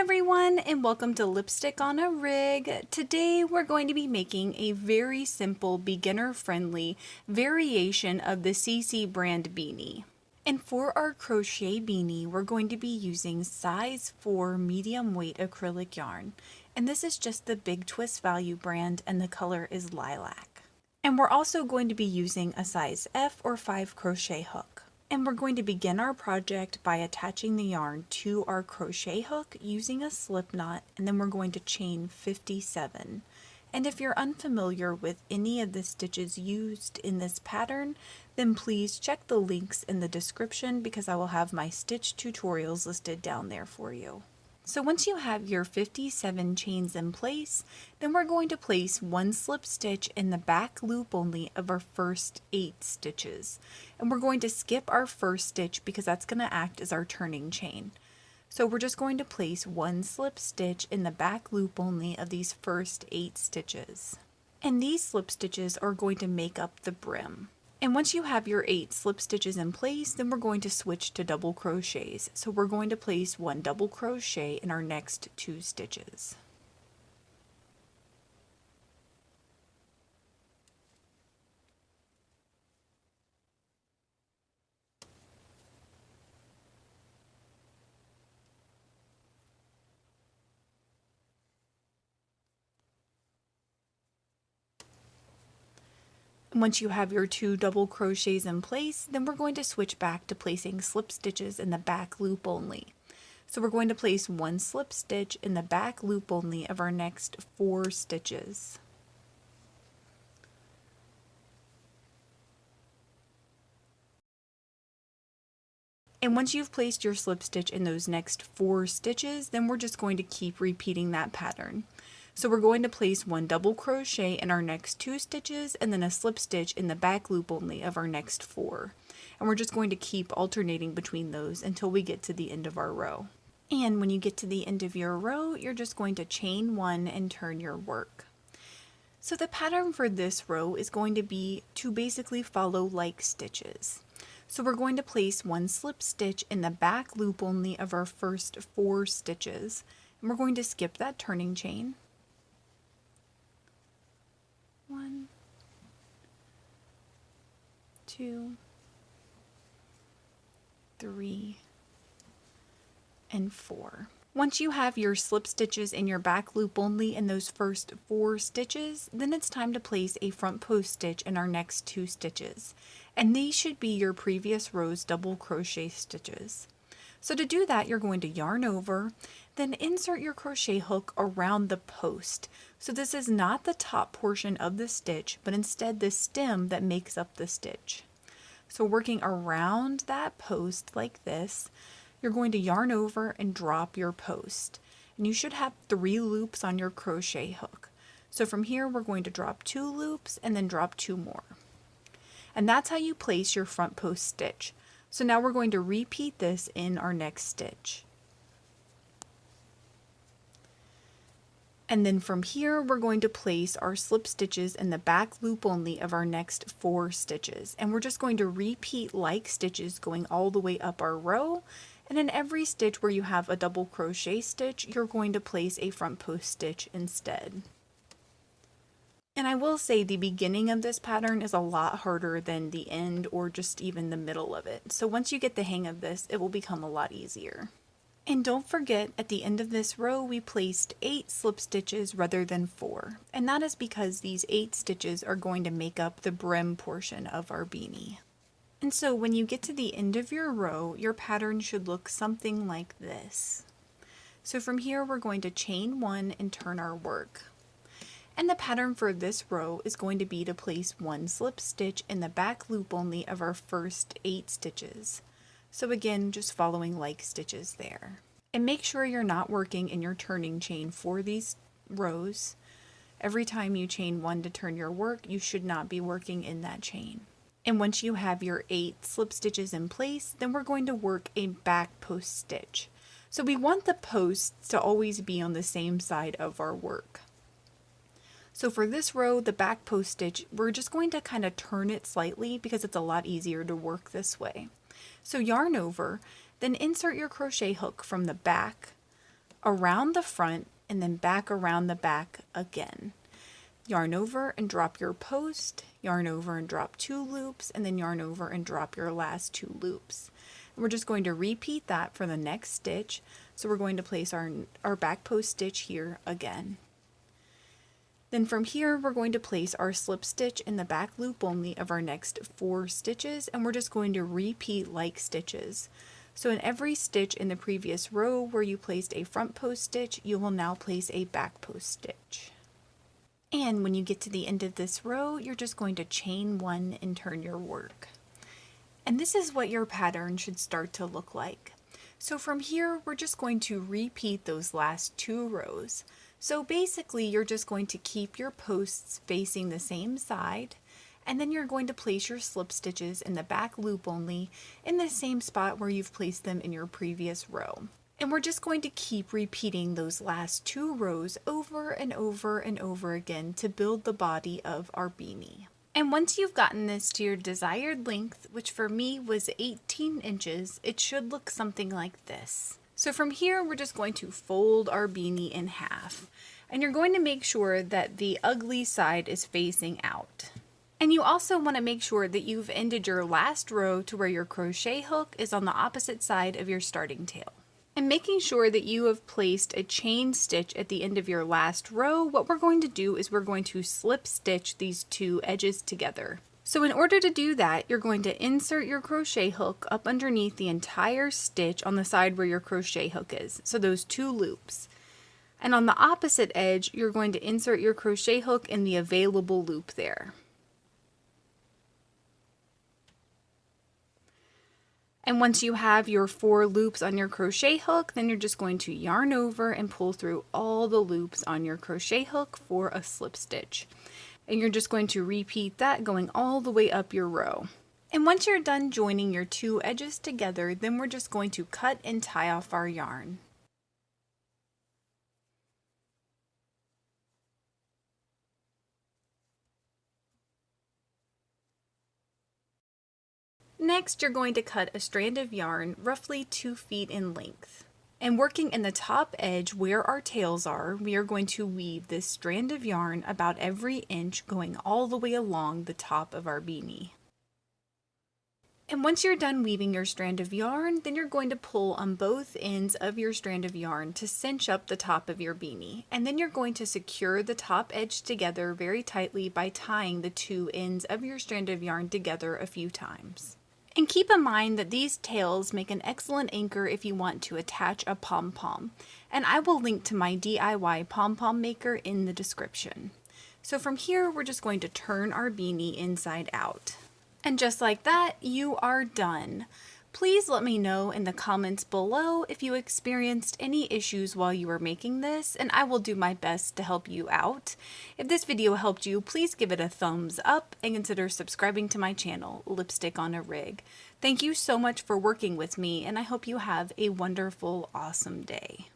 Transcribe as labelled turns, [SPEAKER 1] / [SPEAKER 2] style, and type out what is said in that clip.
[SPEAKER 1] everyone, and welcome to Lipstick on a Rig. Today we're going to be making a very simple beginner-friendly variation of the CC brand beanie. And for our crochet beanie, we're going to be using size 4 medium weight acrylic yarn. And this is just the Big Twist Value brand, and the color is Lilac. And we're also going to be using a size F or 5 crochet hook. And we're going to begin our project by attaching the yarn to our crochet hook using a slip knot, and then we're going to chain 57. And if you're unfamiliar with any of the stitches used in this pattern, then please check the links in the description because I will have my stitch tutorials listed down there for you. So once you have your 57 chains in place, then we're going to place one slip stitch in the back loop only of our first 8 stitches. And we're going to skip our first stitch because that's going to act as our turning chain. So we're just going to place one slip stitch in the back loop only of these first 8 stitches. And these slip stitches are going to make up the brim. And once you have your 8 slip stitches in place, then we're going to switch to double crochets. So we're going to place one double crochet in our next 2 stitches. Once you have your 2 double crochets in place, then we're going to switch back to placing slip stitches in the back loop only. So we're going to place one slip stitch in the back loop only of our next 4 stitches. And once you've placed your slip stitch in those next 4 stitches, then we're just going to keep repeating that pattern. So we're going to place one double crochet in our next 2 stitches and then a slip stitch in the back loop only of our next 4. And we're just going to keep alternating between those until we get to the end of our row. And when you get to the end of your row, you're just going to chain 1 and turn your work. So the pattern for this row is going to be to basically follow like stitches. So we're going to place one slip stitch in the back loop only of our first 4 stitches. And we're going to skip that turning chain. 1, 2, 3, and 4. Once you have your slip stitches in your back loop only in those first 4 stitches, then it's time to place a front post stitch in our next 2 stitches. And these should be your previous row's double crochet stitches. So to do that, you're going to yarn over, then insert your crochet hook around the post. So this is not the top portion of the stitch, but instead the stem that makes up the stitch. So working around that post like this, you're going to yarn over and drop your post. And you should have 3 loops on your crochet hook. So from here, we're going to drop 2 loops and then drop 2 more. And that's how you place your front post stitch. So now we're going to repeat this in our next stitch. And then from here, we're going to place our slip stitches in the back loop only of our next 4 stitches. And we're just going to repeat like stitches going all the way up our row. And in every stitch where you have a double crochet stitch, you're going to place a front post stitch instead. And I will say the beginning of this pattern is a lot harder than the end or just even the middle of it. So once you get the hang of this, it will become a lot easier. And don't forget, at the end of this row, we placed 8 slip stitches rather than 4. And that is because these 8 stitches are going to make up the brim portion of our beanie. And so when you get to the end of your row, your pattern should look something like this. So from here, we're going to chain 1 and turn our work. And the pattern for this row is going to be to place one slip stitch in the back loop only of our first 8 stitches. So again, just following like stitches there. And make sure you're not working in your turning chain for these rows. Every time you chain 1 to turn your work, you should not be working in that chain. And once you have your 8 slip stitches in place, then we're going to work a back post stitch. So we want the posts to always be on the same side of our work. So for this row, the back post stitch, we're just going to kind of turn it slightly because it's a lot easier to work this way. So yarn over, then insert your crochet hook from the back around the front, and then back around the back again. Yarn over and drop your post, yarn over and drop 2 loops, and then yarn over and drop your last 2 loops. And we're just going to repeat that for the next stitch. So we're going to place our back post stitch here again. Then from here, we're going to place our slip stitch in the back loop only of our next 4 stitches, and we're just going to repeat like stitches. So in every stitch in the previous row where you placed a front post stitch, you will now place a back post stitch. And when you get to the end of this row, you're just going to chain 1 and turn your work. And this is what your pattern should start to look like. So from here, we're just going to repeat those last 2 rows. So basically, you're just going to keep your posts facing the same side, and then you're going to place your slip stitches in the back loop only in the same spot where you've placed them in your previous row. And we're just going to keep repeating those last 2 rows over and over and over again to build the body of our beanie. And once you've gotten this to your desired length, which for me was 18 inches, it should look something like this. So from here, we're just going to fold our beanie in half. And you're going to make sure that the ugly side is facing out. And you also want to make sure that you've ended your last row to where your crochet hook is on the opposite side of your starting tail. And making sure that you have placed a chain stitch at the end of your last row, what we're going to do is we're going to slip stitch these 2 edges together. So in order to do that, you're going to insert your crochet hook up underneath the entire stitch on the side where your crochet hook is, so those 2 loops. And on the opposite edge, you're going to insert your crochet hook in the available loop there. And once you have your 4 loops on your crochet hook, then you're just going to yarn over and pull through all the loops on your crochet hook for a slip stitch. And you're just going to repeat that going all the way up your row. And once you're done joining your 2 edges together, then we're just going to cut and tie off our yarn. Next, you're going to cut a strand of yarn roughly 2 feet in length. And working in the top edge where our tails are, we are going to weave this strand of yarn about every inch going all the way along the top of our beanie. And once you're done weaving your strand of yarn, then you're going to pull on both ends of your strand of yarn to cinch up the top of your beanie. And then you're going to secure the top edge together very tightly by tying the 2 ends of your strand of yarn together a few times. And keep in mind that these tails make an excellent anchor if you want to attach a pom-pom. And I will link to my DIY pom-pom maker in the description. So from here, we're just going to turn our beanie inside out. And just like that, you are done. Please let me know in the comments below if you experienced any issues while you were making this, and I will do my best to help you out. If this video helped you, please give it a thumbs up and consider subscribing to my channel, Lipstick on a Rig. Thank you so much for working with me, and I hope you have a wonderful, awesome day.